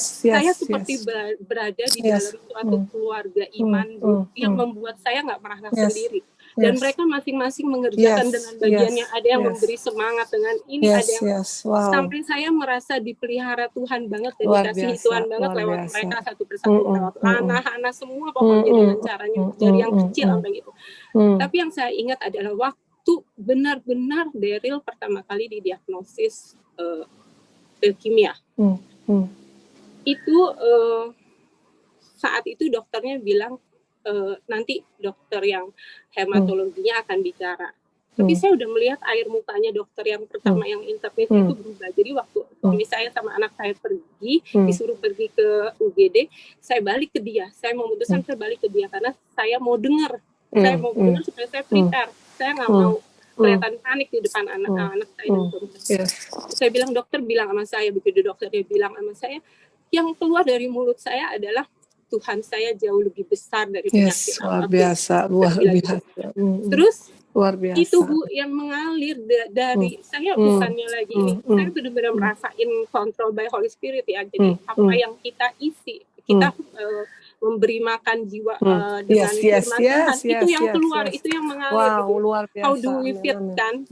Saya seperti berada di dalam suatu keluarga iman yang membuat saya nggak merasa sendiri. Dan mereka masing-masing mengerjakan dengan bagiannya. Ada yang memberi semangat dengan ini, ada yang sampai saya merasa dipelihara Tuhan banget dan dikasihi Tuhan banget lewat mereka satu persatu, lewat Hana semua pokoknya dengan caranya dari yang kecil sampai gitu. Tapi yang saya ingat adalah waktu benar-benar Daryl pertama kali didiagnosis leukemia. Itu saat itu dokternya bilang nanti dokter yang hematologinya akan bicara. Tapi saya udah melihat air mukanya dokter yang pertama yang internet itu berubah. Jadi waktu suami saya sama anak saya pergi, disuruh pergi ke UGD, saya balik ke dia. Saya memutuskan saya balik ke dia karena saya mau dengar. Saya mau dengar supaya saya prepare. Saya nggak mau kelihatan panik di depan anak-anak saya dan suami saya. Saya bilang, dokter bilang sama saya, begitu dokternya bilang sama saya, yang keluar dari mulut saya adalah Tuhan saya jauh lebih besar dari penyakit luar biasa. Terus luar biasa. Itu Bu yang mengalir dari saya bukannya lagi ini, saya benar-benar merasain control by Holy Spirit ya. Jadi apa yang kita isi, kita memberi makan jiwa dengan firman Tuhan, itu yang keluar, itu yang mengalir. Luar biasa. How do we fit kan?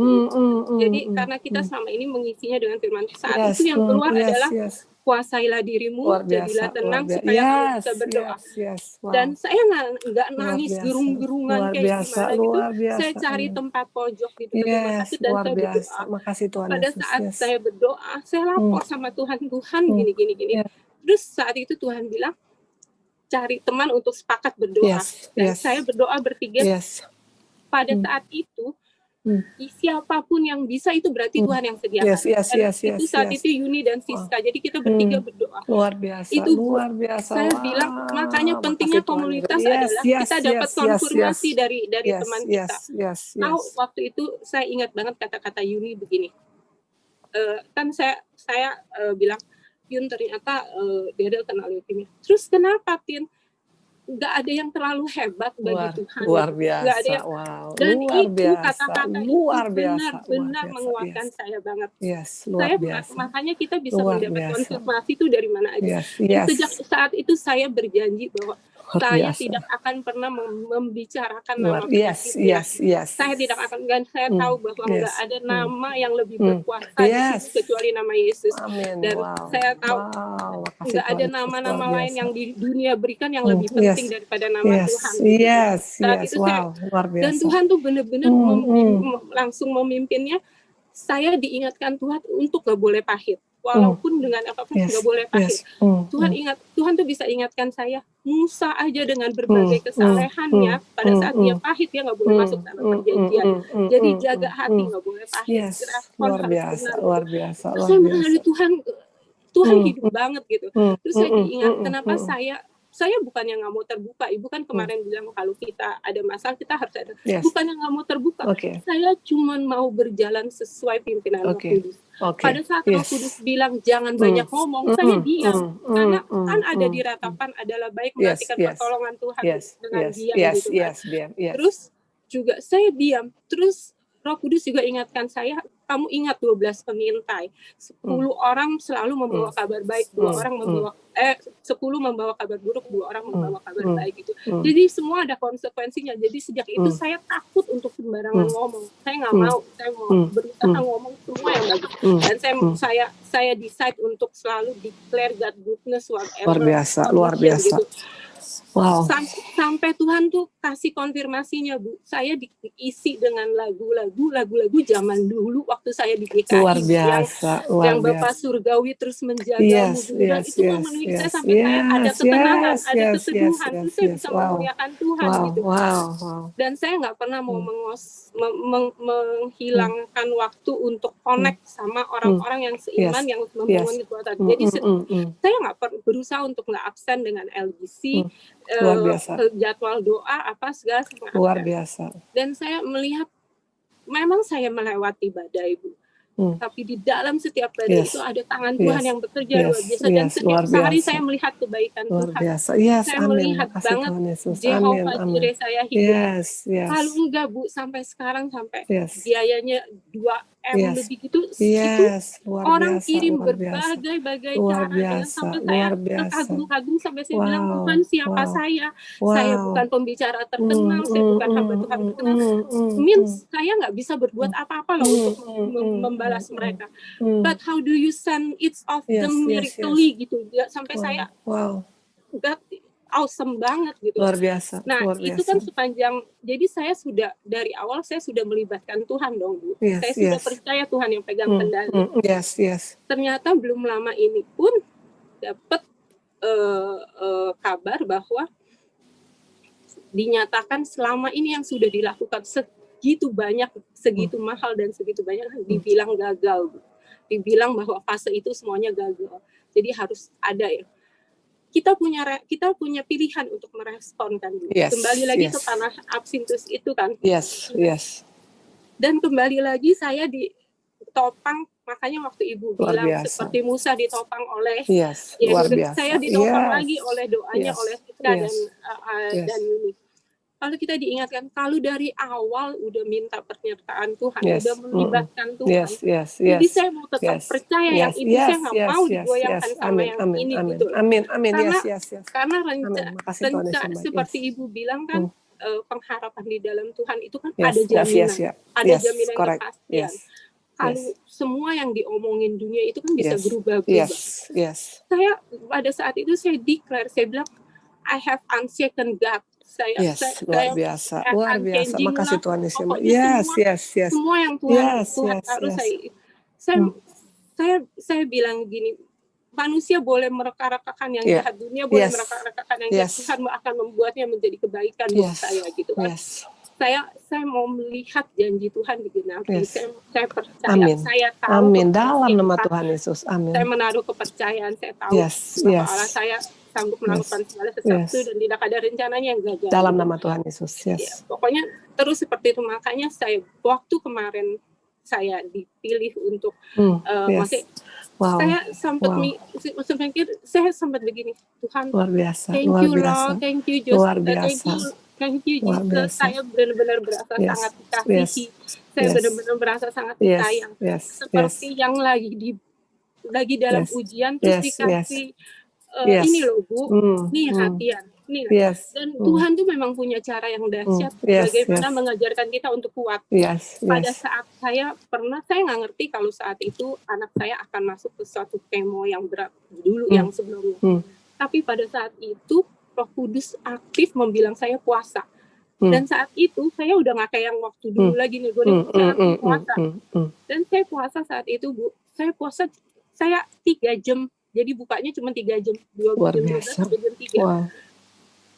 Jadi karena kita selama ini mengisinya dengan firman Tuhan, saat itu yang keluar adalah kuasailah dirimu, jadilah tenang supaya kamu bisa berdoa. Dan saya nggak nangis gerung-gerungan kayak gimana gitu. Saya cari tempat pojok di dekat rumah sakit dan saya berdoa. Makasih Tuhan. Pada saat saya berdoa, saya lapor sama Tuhan gini. Terus saat itu Tuhan bilang, cari teman untuk sepakat berdoa. Dan saya berdoa bertiga. Pada saat itu, siapapun yang bisa itu berarti Tuhan yang sediakan. Itu saat itu Yuni dan Siska. Jadi kita bertiga berdoa. Luar biasa. Itu luar biasa. Saya bilang makanya pentingnya komunitas adalah kita dapat konfirmasi dari teman kita. Tahu waktu itu saya ingat banget kata-kata Yuni begini. Kan saya bilang, Yun ternyata Daryl kena leukemia. Terus kenapa Tin? Nggak ada yang terlalu hebat bagi Tuhan. Luar biasa. Nggak ada yang, dan luar itu biasa. kata-kata luar itu biasa. benar-benar menguatkan saya banget. Luar saya biasa. Makanya kita bisa luar mendapat biasa. konfirmasi itu dari mana aja. Sejak saat itu saya berjanji bahwa saya tidak akan pernah membicarakan nama Yes. Saya tidak akan, dan saya tahu bahwa nggak ada nama yang lebih berkuasa di sini kecuali nama Yesus. Amin. Dan saya tahu nggak ada nama-nama lain yang di dunia berikan yang lebih penting daripada nama Tuhan. Saat itu luar biasa. Dan Tuhan tuh benar-benar langsung memimpinnya. Saya diingatkan Tuhan untuk nggak boleh pahit. Walaupun dengan apapun nggak boleh pahit. Tuhan tuh bisa ingatkan saya, Musa aja dengan berbagai kesalehannya, pada saat dia pahit dia nggak boleh masuk tanah perjanjian. Jadi jaga hati, nggak boleh pahit. Luar biasa. Saya mengenali Tuhan hidup banget gitu. Terus saya diingat kenapa saya bukan yang nggak mau terbuka. Ibu kan kemarin bilang kalau kita ada masalah kita harus ada. Bukan yang nggak mau terbuka. Saya cuma mau berjalan sesuai pimpinan Roh Kudus. Pada saat Roh Kudus bilang jangan banyak ngomong, saya diam. Karena kan ada di ratapan adalah baik menantikan pertolongan Tuhan dengan diam gitu kan. Terus juga saya diam. Terus Roh Kudus juga ingatkan saya, kamu ingat 12 pengintai. 10 orang selalu membawa kabar baik, 2 orang membawa 10 membawa kabar buruk, 2 orang membawa kabar baik gitu. Jadi semua ada konsekuensinya. Jadi sejak itu saya takut untuk sembarangan ngomong. Saya nggak mau, saya mau berusaha ngomong semua yang bagus. Dan saya decide untuk selalu declare God goodness whatever. Luar biasa. Gitu. Wow. Sampai Tuhan tuh kasih konfirmasinya, Bu. Saya diisi dengan lagu-lagu zaman dulu waktu saya di GKI. Luar biasa. Yang Bapak Surgawi terus menjagamu. Itu memenuhi saya sampai saya ada ketenangan, ada keteduhan. Terus saya bisa memuliakan Tuhan gitu. Dan saya nggak pernah mau menghilangkan waktu untuk connect sama orang-orang yang seiman, yang membangun kekuatan. Jadi saya nggak berusaha untuk nggak absen dengan LGC. Jadwal doa apa segala luar biasa. Dan saya melihat memang saya melewati badai, Bu. Tapi di dalam setiap badai itu ada tangan Tuhan yang bekerja luar biasa. Dan setiap hari saya melihat kebaikan Tuhan. Saya melihat banget Jehovah Jireh saya hidup. Kalau enggak, Bu, sampai sekarang sampai biayanya 2M lebih gitu. Orang kirim berbagai cara dengan sampai saya terkagum-kagum sampai saya bilang, Tuhan siapa saya? Saya bukan pembicara terkenal, saya bukan hamba Tuhan terkenal. Saya nggak bisa berbuat apa-apa loh untuk membalas mereka. But how do you send each of them miraculously gitu? Sampai saya God awesome banget gitu. Luar biasa. Nah, itu kan sepanjang, jadi saya sudah dari awal saya sudah melibatkan Tuhan dong, Bu. Saya sudah percaya Tuhan yang pegang kendali. Ternyata belum lama ini pun dapat kabar bahwa dinyatakan selama ini yang sudah dilakukan segitu banyak, segitu mahal dan segitu banyak dibilang gagal, Bu. Dibilang bahwa fase itu semuanya gagal. Jadi harus ada ya. Kita punya pilihan untuk merespon kan. Kembali lagi ke tanah absintus itu kan. Dan kembali lagi saya ditopang, makanya waktu Ibu bilang seperti Musa ditopang oleh saya ditopang lagi oleh doanya oleh Tika dan Yuni. Kalau kita diingatkan, kalau dari awal udah minta penyertaan Tuhan, udah melibatkan Tuhan, jadi saya mau tetap percaya yang itu, saya nggak mau digoyangkan sama yang ini gitu. Karena seperti Ibu bilang kan, pengharapan di dalam Tuhan itu kan ada jaminan, ada jaminan kepastian. Kalau semua yang diomongin dunia itu kan bisa berubah-ubah. Saya pada saat itu saya declare, saya bilang, I have unshaken God. Luar biasa. Makasih Tuhan Yesus. Semua yang Tuhan harus saya bilang gini, manusia boleh mereka-rekakan yang jahat, dunia boleh mereka-rekakan yang jahat, Tuhan akan membuatnya menjadi kebaikan buat saya gitu kan. Saya mau melihat janji Tuhan digenapi. Saya percaya, saya tahu. Amin. Dalam nama Tuhan Yesus. Amin. Saya menaruh kepercayaan, saya tahu bahwa Allah saya sanggup melakukan segala sesuatu dan tidak ada rencananya yang gagal. Dalam nama Tuhan Yesus. Pokoknya terus seperti itu. Makanya saya waktu kemarin saya dipilih untuk saya sempat mikir, saya sempat begini, Tuhan, luar biasa, thank you Lord, thank you Jesus, thank you Jesus. Saya benar-benar berasa sangat dikasihi, saya benar-benar berasa sangat disayang, seperti yang lagi dalam ujian terus dikasih ini loh Bu, nih hatian, nih. Yes. Dan Tuhan tuh memang punya cara yang dahsyat bagaimana mengajarkan kita untuk kuat. Pada saat saya nggak ngerti kalau saat itu anak saya akan masuk ke suatu kemo yang berat dulu yang sebelumnya. Tapi pada saat itu Roh Kudus aktif membilang saya puasa. Dan saat itu saya udah nggak kayak yang waktu dulu lagi nih, gue saat puasa. Dan saya puasa saat itu, Bu. Saya puasa, saya 3 jam. Jadi bukanya cuma 3 jam, 12 sampai jam 3. Wow.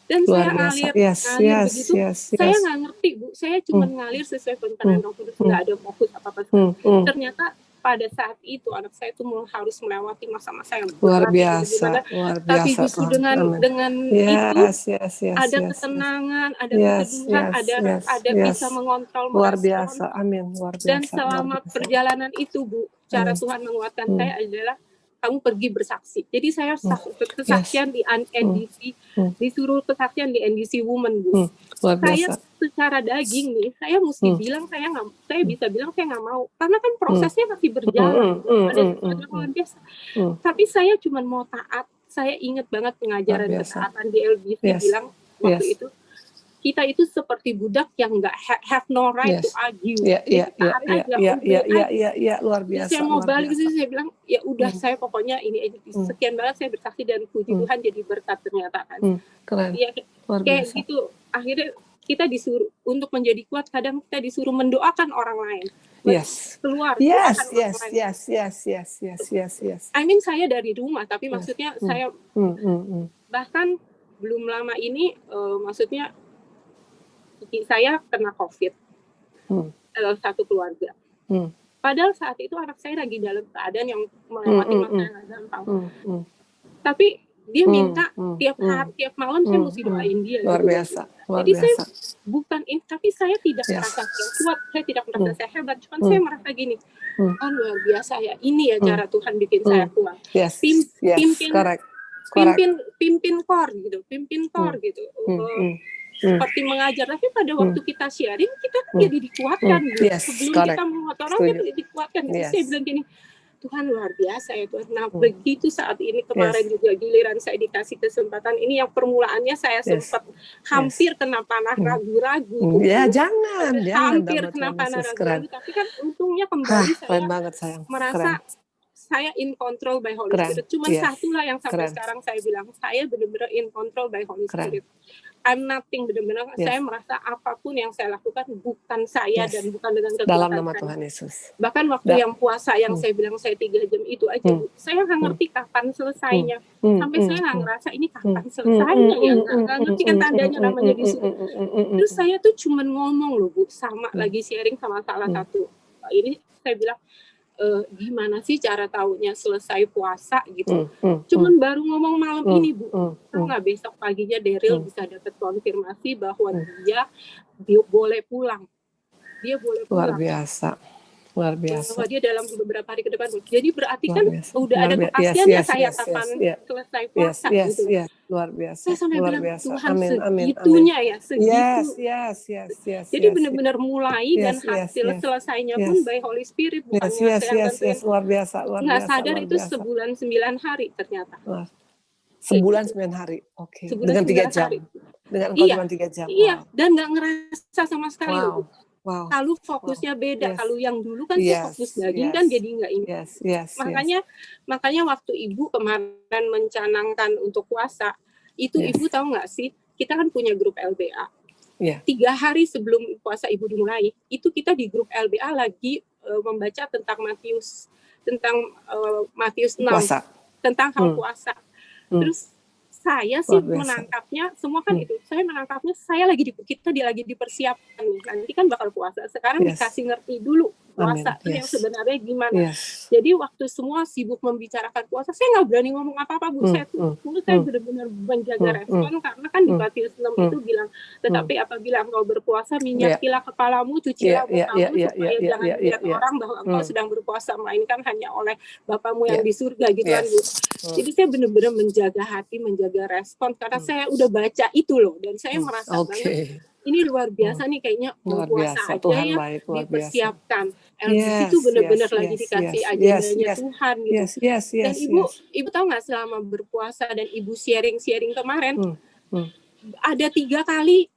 Dan saya ngalir begitu, saya nggak ngerti, Bu. Saya cuma ngalir sesuai pencerahan Roh Kudus, nggak ada fokus apa-apa. Ternyata pada saat itu anak saya itu harus melewati masa-masa yang luar biasa. Tapi justru dengan itu ada ketenangan, ada keteduhan, ada bisa mengontrol luar biasa. Amin. Luar biasa. Dan selama perjalanan itu, Bu, cara Tuhan menguatkan saya adalah kamu pergi bersaksi. Jadi saya kesaksian di NDC, disuruh kesaksian di NDC Women, Bu. Saya secara daging nih, saya mesti bilang saya bisa bilang saya nggak mau, karena kan prosesnya masih berjalan, ada sesuatu luar biasa. Tapi saya cuma mau taat. Saya ingat banget pengajaran ketaatan di LBC bilang waktu itu, kita itu seperti budak yang nggak have no right to argue. Luar biasa. Saya mau balik sih, saya bilang ya udah, saya pokoknya ini sekian banget, saya bersaksi dan puji Tuhan jadi berkat ternyata kan. Keren. Ya, kayak gitu. Akhirnya kita disuruh untuk menjadi kuat, kadang kita disuruh mendoakan orang lain. Keluar. Yes. I mean, saya dari rumah, tapi maksudnya saya bahkan belum lama ini, maksudnya saya kena COVID dalam satu keluarga. Padahal saat itu anak saya lagi dalam keadaan yang melewati masa yang gak gampang. Tapi dia minta tiap malam saya mesti doain dia. Luar biasa. Jadi saya bukan ini, tapi saya tidak merasa saya kuat, saya tidak merasa saya hebat, cuman saya merasa gini, luar biasa ya, ini ya cara Tuhan bikin saya kuat. Pimpin core gitu. Seperti mengajar, tapi pada waktu kita sharing kita kan jadi dikuatkan sebelum kita menguat orang kita dikuatkan. Jadi saya bilang gini, Tuhan luar biasa ya Tuhan. Nah begitu saat ini kemarin juga giliran saya dikasih kesempatan ini, yang permulaannya saya sempat hampir kena panah ragu-ragu. Jangan hampir kena panah ragu-ragu, tapi kan untungnya kembali saya merasa saya in control by Holy Spirit. Cuman satulah yang sampai sekarang saya bilang, saya benar-benar in control by Holy Spirit. I'm nothing, benar-benar saya merasa apapun yang saya lakukan bukan saya dan bukan dengan kekuatan dalam nama Tuhan Yesus. Bahkan waktu yang puasa yang saya bilang saya 3 jam itu aja, saya nggak ngerti kapan selesainya. Sampai saya nggak ngerasa ini kapan selesainya ya, nggak ngerti kan tandanya namanya disuruh. Terus saya tuh cuman ngomong loh Bu, sama lagi sharing sama salah satu. Ini saya bilang, gimana sih cara taunya selesai puasa gitu. Cuman baru ngomong malam ini Bu, tahu nggak besok paginya Daryl bisa dapat konfirmasi bahwa dia boleh pulang. Dia boleh pulang. Luar biasa. Bahwa dia dalam beberapa hari ke depan. Jadi berarti kan udah ada kepastian saya kapan selesai puasa gitu. Luar biasa. Saya sampai bilang Tuhan Amin. segitunya ya, segitu. Jadi Yes. benar-benar mulai dan hasil selesainya pun by Holy Spirit, bukan Yes. Luar biasa. Nggak sadar itu sebulan 9 hari ternyata. Sebulan 9 hari. Oke. Dengan 3 jam. Dengan cuma 3 jam. Iya, dan nggak ngerasa sama sekali. Lalu fokusnya beda. Kalau yang dulu kan fokus daging kan jadi nggak ini. Makanya waktu Ibu kemarin mencanangkan untuk puasa, itu Ibu tahu nggak sih? Kita kan punya grup LBA. 3 hari sebelum puasa Ibu dimulai, itu kita di grup LBA lagi membaca tentang Matius 6 tentang hal puasa. Terus saya sih menangkapnya semua kan itu. Saya menangkapnya kita lagi dipersiapkan nih. Nanti kan bakal puasa. Sekarang dikasih ngerti dulu puasa itu yang sebenarnya gimana. Jadi waktu semua sibuk membicarakan puasa, saya nggak berani ngomong apa-apa Bu. Saya benar-benar menjaga respon karena kan di Matius 6 itu bilang, tetapi apabila engkau berpuasa, minyakilah kepalamu, cucilah mukamu supaya jangan dilihat orang bahwa engkau sedang berpuasa, melainkan hanya oleh Bapamu yang di surga gitu kan Bu. Jadi saya benar-benar menjaga hati, menjaga respon karena saya udah baca itu loh, dan saya merasa banget ini luar biasa nih kayaknya puasa aja Tuhan ya baik, dipersiapkan. LBC itu benar-benar lagi dikasih agendanya Tuhan gitu. Dan Ibu tahu nggak selama berpuasa dan Ibu sharing kemarin, ada 3 kali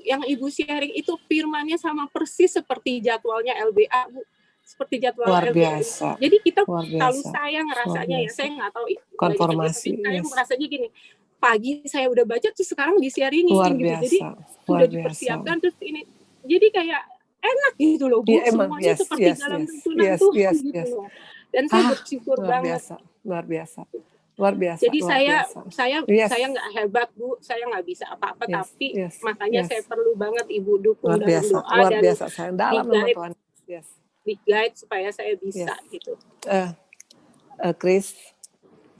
yang ibu sharing itu firmannya sama persis seperti jadwalnya LBA, Bu. Seperti jadwal Luar LBA. biasa. Jadi kita Luar kalau biasa. saya ngerasanya ya, saya nggak tahu konformasi. tapi saya merasanya gini, pagi saya udah baca terus sekarang di-sharingin luar gitu. biasa. Jadi luar sudah dipersiapkan terus ini. Jadi kayak enak gitu loh, Bu. Semuanya seperti dalam tuntunan Tuhan gitu loh. Dan saya bersyukur banget. Luar biasa. Luar biasa. Jadi luar saya nggak hebat, Bu. Saya nggak bisa apa-apa, tapi makanya saya perlu banget Ibu dukung luar dalam biasa, doa luar dan biasa. Sayang dalam nama Tuhan. Di guide supaya saya bisa gitu. Chris,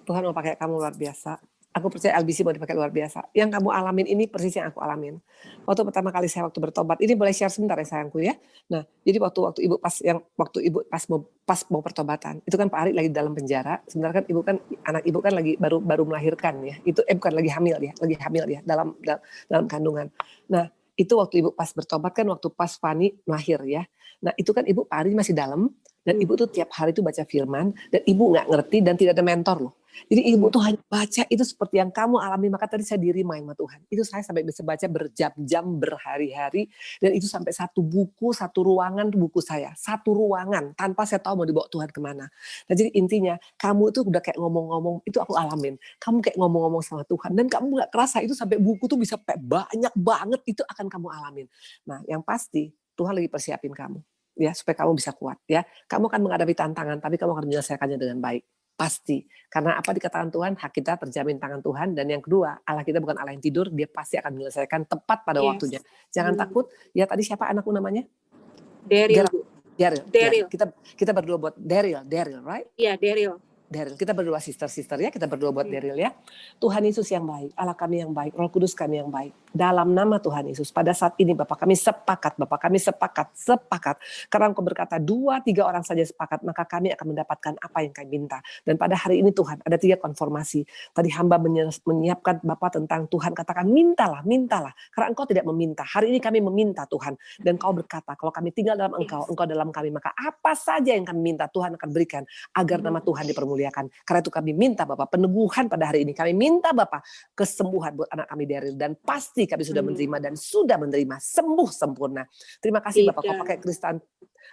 Tuhan mau pakai kamu luar biasa. Aku percaya LBC mau dipakai luar biasa. Yang kamu alamin ini persis yang aku alamin. Waktu pertama kali saya waktu bertobat, ini boleh share sebentar ya sayangku ya. Nah, jadi waktu ibu pas mau pertobatan, itu kan Pak Ari lagi dalam penjara. Sebenarnya kan ibu kan anak ibu kan lagi baru melahirkan ya. Itu bukan lagi hamil ya, dalam kandungan. Nah, itu waktu ibu pas bertobat kan waktu pas Fani lahir ya. Nah, itu kan ibu Pak Ari masih dalam dan ibu tuh tiap hari tuh baca firman dan ibu nggak ngerti dan tidak ada mentor loh. Jadi ibu tuh hanya baca itu seperti yang kamu alami. Maka tadi saya di-remind sama Tuhan. Itu saya sampai bisa baca berjam-jam, berhari-hari. Dan itu sampai satu ruangan buku saya. Satu ruangan, tanpa saya tahu mau dibawa Tuhan kemana. Nah jadi intinya, kamu itu udah kayak ngomong-ngomong, itu aku alamin. Kamu kayak ngomong-ngomong sama Tuhan. Dan kamu gak kerasa itu sampai buku tuh bisa banyak banget, itu akan kamu alamin. Nah yang pasti, Tuhan lagi persiapin kamu. Ya, supaya kamu bisa kuat. Ya, kamu akan menghadapi tantangan, tapi kamu akan menyelesaikannya dengan baik. Pasti. Karena apa dikatakan Tuhan, hak kita terjamin tangan Tuhan. Dan yang kedua, Allah kita bukan Allah yang tidur, dia pasti akan menyelesaikan tepat pada waktunya. Jangan takut. Ya tadi siapa anakku namanya? Daryl. Ya, kita berdua buat Daryl, right? Iya, Daryl. Kita berdua sister ya, kita berdua buat Daryl ya. Tuhan Yesus yang baik, Allah kami yang baik, Roh Kudus kami yang baik. Dalam nama Tuhan Yesus, pada saat ini Bapak kami sepakat. Karena Engkau berkata 2-3 orang saja sepakat, maka kami akan mendapatkan apa yang kami minta. Dan pada hari ini Tuhan, ada 3 konfirmasi. Tadi hamba menyiapkan Bapak tentang Tuhan, katakan mintalah. Karena Engkau tidak meminta. Hari ini kami meminta Tuhan. Dan Kau berkata, kalau kami tinggal dalam Engkau, Engkau dalam kami, maka apa saja yang kami minta Tuhan akan berikan, agar nama Tuhan dipermuliakan. Karena itu kami minta Bapak peneguhan pada hari ini. Kami minta Bapak kesembuhan buat anak kami Daryl. Dan pasti kami sudah menerima dan sudah menerima sembuh sempurna. Terima kasih Bapak. Kau pakai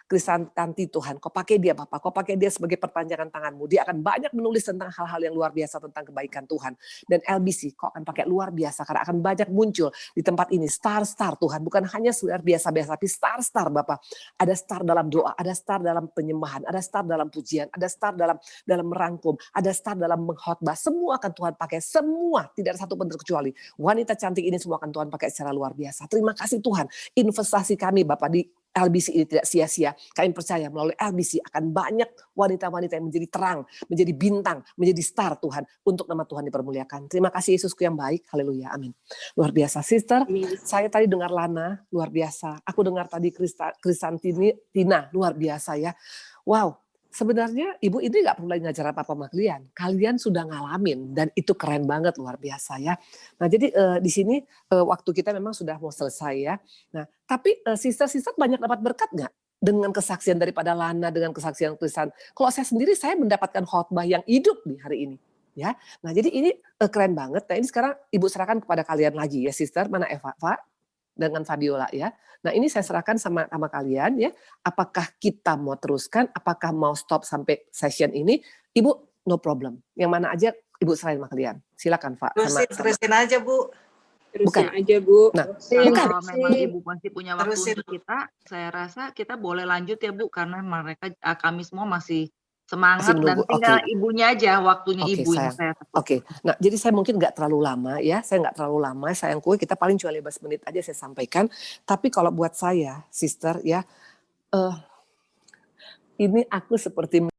Kristanti Tuhan. Kau pakai dia Bapak. Kau pakai dia sebagai perpanjangan tanganmu. Dia akan banyak menulis tentang hal-hal yang luar biasa tentang kebaikan Tuhan. Dan LBC kau akan pakai luar biasa. Karena akan banyak muncul di tempat ini. Star-star Tuhan. Bukan hanya sekedar biasa-biasa. Tapi star-star Bapak. Ada star dalam doa. Ada star dalam penyembahan. Ada star dalam pujian. Ada star dalam merangkum. Ada star dalam mengkhotbah. Semua akan Tuhan pakai. Semua. Tidak ada satu pun terkecuali. Wanita cantik ini semua akan Tuhan pakai secara luar biasa. Terima kasih Tuhan. Investasi kami Bapak di LBC ini tidak sia-sia. Kami percaya melalui LBC akan banyak wanita-wanita yang menjadi terang, menjadi bintang, menjadi star Tuhan. Untuk nama Tuhan dipermuliakan. Terima kasih Yesusku yang baik. Haleluya. Amin. Luar biasa. Sister, saya tadi dengar Lana. Luar biasa. Aku dengar tadi Kristantina. Luar biasa ya. Wow. Sebenarnya ibu ini gak perlu lagi ngajar apa-apa sama kalian. Kalian sudah ngalamin dan itu keren banget, luar biasa ya. Nah jadi di sini waktu kita memang sudah mau selesai ya. Nah tapi sister-sister banyak dapat berkat gak? Dengan kesaksian daripada Lana, dengan kesaksian Krisan. Kalau saya sendiri, saya mendapatkan khotbah yang hidup nih hari ini. Ya, nah jadi ini keren banget. Nah ini sekarang ibu serahkan kepada kalian lagi ya sister. Mana Eva? Dengan Fabiola ya. Nah ini saya serahkan sama kalian ya. Apakah kita mau teruskan? Apakah mau stop sampai session ini? Ibu no problem. Yang mana aja ibu serahin sama kalian. Silakan Pak. Terusin aja Bu. Terusin aja Bu. Nah, kalau memang ibu masih punya waktu untuk kita, saya rasa kita boleh lanjut ya Bu. Karena kami semua masih semangat dan tinggal ibunya aja, waktunya ibu yang saya Oke. Nah, jadi saya mungkin nggak terlalu lama ya. Saya nggak terlalu lama. Sayangku kita paling cuma 15 menit aja saya sampaikan. Tapi kalau buat saya, sister ya, ini aku seperti